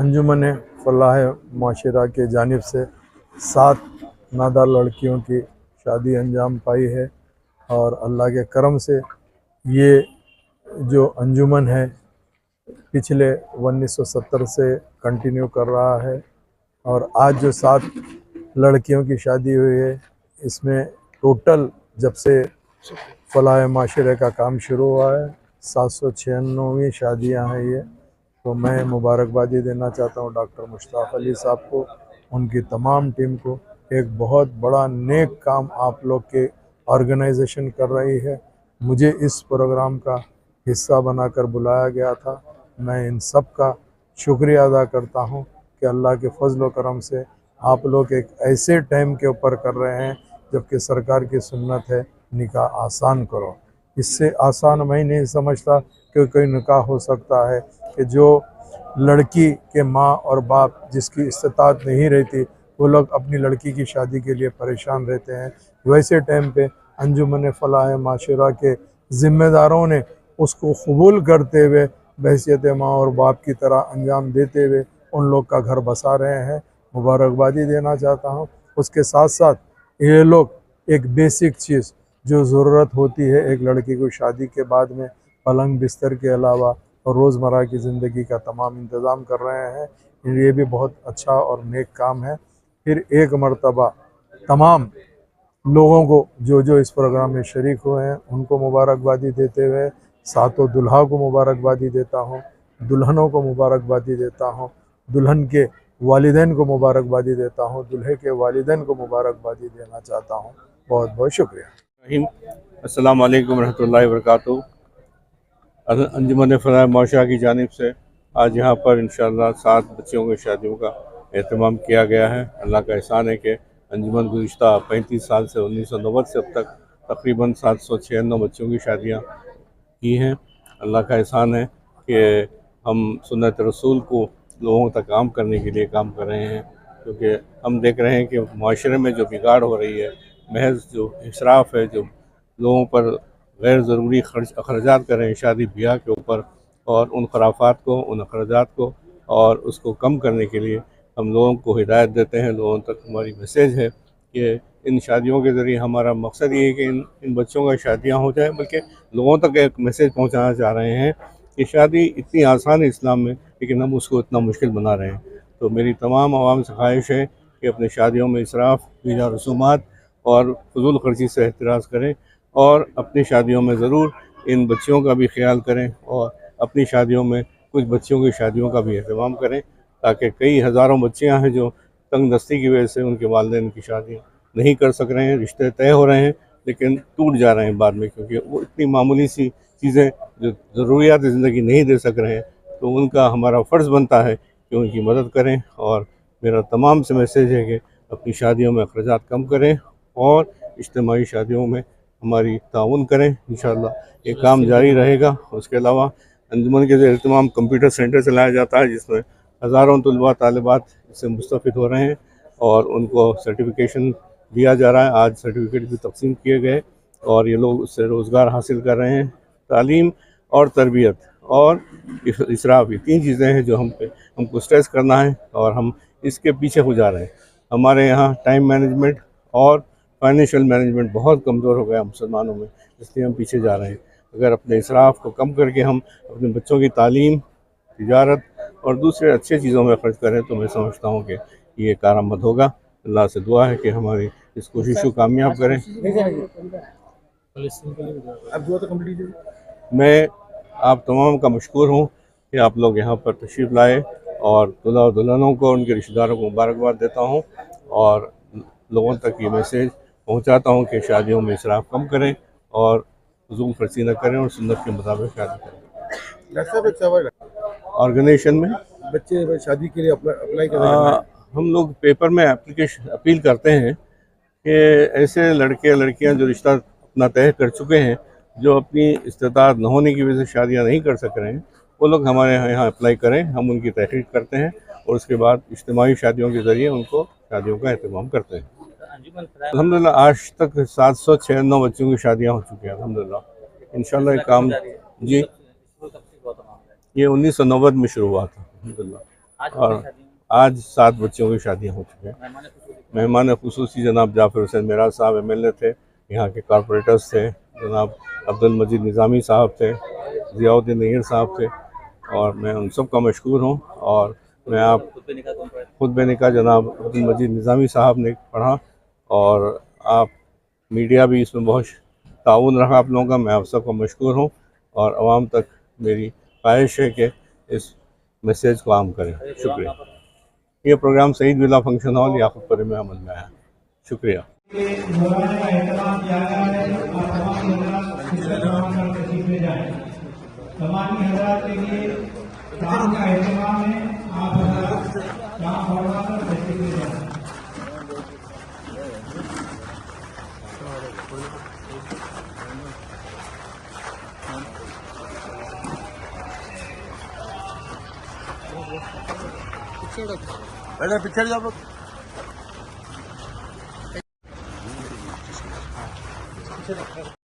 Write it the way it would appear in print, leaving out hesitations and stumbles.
अंजुमन फलाह माशरा के जानिब से 7 नादार लड़कियों की शादी अंजाम पाई है और अल्लाह के करम से ये जो अंजुमन है पिछले 1970 से कंटिन्यू कर रहा है और आज जो 7 लड़कियों की शादी हुई है इसमें टोटल जब से फलाह माशरे का काम शुरू हुआ है 796वीं शादियां हैं ये। तो मैं मुबारकबादी देना चाहता हूँ डॉक्टर मुश्ताक अली साहब को, उनकी तमाम टीम को। एक बहुत बड़ा नेक काम आप लोग के ऑर्गेनाइजेशन कर रही है। मुझे इस प्रोग्राम का हिस्सा बनाकर बुलाया गया था। मैं इन सब का शुक्रिया अदा करता हूँ कि अल्लाह के फजल व करम से आप लोग एक ऐसे टाइम के ऊपर कर रहे हैं जबकि सरकार की सुन्नत है निकाह आसान करो। इससे आसान मैं नहीं समझता कि कोई निकाह हो सकता है कि जो लड़की के माँ और बाप जिसकी इस्तिताअत नहीं रहती वो लोग अपनी लड़की की शादी के लिए परेशान रहते हैं। वैसे टाइम पे अंजुमन फलाह माशरा के ज़िम्मेदारों ने उसको कबूल करते हुए बहैसियत माँ और बाप की तरह अंजाम देते हुए उन लोग का घर बसा रहे हैं। मुबारकबादी देना चाहता हूँ। उसके साथ साथ ये लोग एक बेसिक चीज़ जो ज़रूरत होती है एक लड़की को शादी के बाद में पलंग बिस्तर के अलावा और रोज़मर्रा की ज़िंदगी का तमाम इंतज़ाम कर रहे हैं। ये भी बहुत अच्छा और नेक काम है। फिर एक मर्तबा तमाम लोगों को जो इस प्रोग्राम में शरीक हुए हैं उनको मुबारकबादी देते हुए सातों दुल्हा को मुबारकबादी देता हूँ, दुल्हनों को मुबारकबादी देता हूँ, दुल्हन के वालिदैन को मुबारकबादी देता हूँ, दूल्हे के वालिदैन को मुबारकबादी देना चाहता हूँ। बहुत बहुत शुक्रिया। अस्सलाम वालेकुम रहमतुल्लाहि व बरकातुहू। अंजुमन फलाह माशरा की जानिब से आज यहाँ पर इंशाअल्लाह 7 बच्चियों की शादियों का एहतमाम किया गया है। अल्लाह का एहसान है कि अंजुमन गुज़िश्ता 35 साल से 1990 से अब तक तकरीबन 796 बच्चों की शादियाँ की हैं। अल्लाह का एहसान है कि हम सुन्नत रसूल को लोगों तक आम करने के लिए काम कर रहे हैं, क्योंकि हम देख रहे हैं कि माशरे में जो बिगाड़ हो रही है, महज जो इसराफ़ है, जो लोगों पर गैर ज़रूरी अखराजात कर रहे हैं शादी ब्याह के ऊपर, और उन खराफात को, उन अखराजात को और उसको कम करने के लिए हम लोगों को हिदायत देते हैं। लोगों तक हमारी मैसेज है कि इन शादियों के ज़रिए हमारा मकसद ये है कि इन बच्चों का शादियाँ हो जाए, बल्कि लोगों तक एक मैसेज पहुँचाना चाह रहे हैं कि शादी इतनी आसान है इस्लाम में, लेकिन हम उसको इतना मुश्किल बना रहे हैं। तो मेरी तमाम आवाम से ख्वाहिश है कि अपने शादियों में इसराफ़, बिना रसूमात और फजूल खर्ची से एहतिराज़ करें, और अपनी शादियों में ज़रूर इन बच्चियों का भी ख्याल करें और अपनी शादियों में कुछ बच्चियों की शादियों का भी अहतमाम करें, ताकि कई हज़ारों बच्चियाँ हैं जो तंग दस्ती की वजह से उनके वालिदैन की शादियाँ नहीं कर सक रहे हैं, रिश्ते तय हो रहे हैं लेकिन टूट जा रहे हैं बाद में, क्योंकि वो इतनी मामूली सी चीज़ें जो ज़रूरियात ज़िंदगी नहीं दे सक रहे हैं। तो उनका हमारा फ़र्ज़ बनता है कि उनकी मदद करें। और मेरा तमाम से मैसेज है कि अपनी शादियों में अखराजात कम करें और इज्तिमाई शादियों में हमारी ताउन करें। इंशाअल्लाह ये काम जारी रहेगा। उसके अलावा अंजुमन के एहतमाम कंप्यूटर सेंटर चलाया जाता है, जिसमें हज़ारों तलबा तालिबात इससे मुस्तफ़िद हो रहे हैं और उनको सर्टिफिकेशन दिया जा रहा है। आज सर्टिफिकेट भी तकसीम किए गए और ये लोग उससे रोज़गार हासिल कर रहे हैं। तालीम और तरबियत और इसराफ़, ये 3 चीज़ें हैं जो हमको स्ट्रेस करना है और हम इसके पीछे हो जा रहे हैं। हमारे यहाँ टाइम मैनेजमेंट और फाइनेंशियल मैनेजमेंट बहुत कमज़ोर हो गया मुसलमानों में, इसलिए हम पीछे जा रहे हैं। अगर अपने इसराफ़ को कम करके हम अपने बच्चों की तालीम, तिजारत और दूसरे अच्छे चीज़ों में ख़र्च करें तो मैं समझता हूँ कि ये कारआमद होगा। अल्लाह से दुआ है कि हमारी इस कोशिश को कामयाब करें। मैं आप तमाम का मशकूर हूँ कि आप लोग यहाँ पर तशरीफ़ लाए, और दूल्हा और दुल्हनों को, उनके रिश्तेदारों को मुबारकबाद देता हूँ और लोगों तक ये मैसेज पहुँचाता हूँ कि शादियों में इसराफ़ कम करें और फजूल खर्ची न करें और सुन्नत के मुताबिक शादी करें। ऑर्गेनाइजेशन में बच्चे शादी के लिए अप्लाई कर हम लोग पेपर में अपील करते हैं कि ऐसे लड़के लड़कियां जो रिश्ता अपना तय कर चुके हैं, जो अपनी इस्तिताअत न होने की वजह से शादियां नहीं कर सक रहे हैं, वो लोग हमारे यहाँ अप्लाई करें। हम उनकी तहकीक करते हैं और उसके बाद इज्तिमाई शादियों के ज़रिए उनको शादियों का एहतमाम करते हैं। अल्हम्दुलिल्लाह आज तक 796 बच्चों की शादियाँ हो चुकी हैं अल्हम्दुलिल्लाह। इंशाअल्लाह ये काम जी ये 1990 में शुरू हुआ था अल्हम्दुलिल्लाह। اور آج 7 بچوں کی شادیاں ہو چکی ہیں۔ مہمان خصوصی جناب جعفر حسین معراج صاحب MLA تھے، یہاں کے کارپوریٹرز تھے، جناب عبدالمجید نظامی صاحب تھے، ضیاء الدین نیر صاحب تھے، اور میں ان سب کا مشکور ہوں۔ اور میں آپ خطبہ نکاح جناب عبدالمجید نظامی صاحب نے پڑھا، اور آپ میڈیا بھی اس میں بہت تعاون رہا آپ لوگوں کا، میں آپ سب کا مشکور ہوں، اور عوام تک میری خواہش ہے کہ اس میسیج کو عام کریں۔ شکریہ۔ یہ پروگرام سعید ولا فنکشن ہال یاقوت پورے میں عمل میں ہے۔ شکریہ۔ تمامی حضرات کے لیے کام کا اہتمام ہے، آپ حضرات کام فرما کر تشریف لے جائیں۔ پہلے پیچھے جاؤ لوگ۔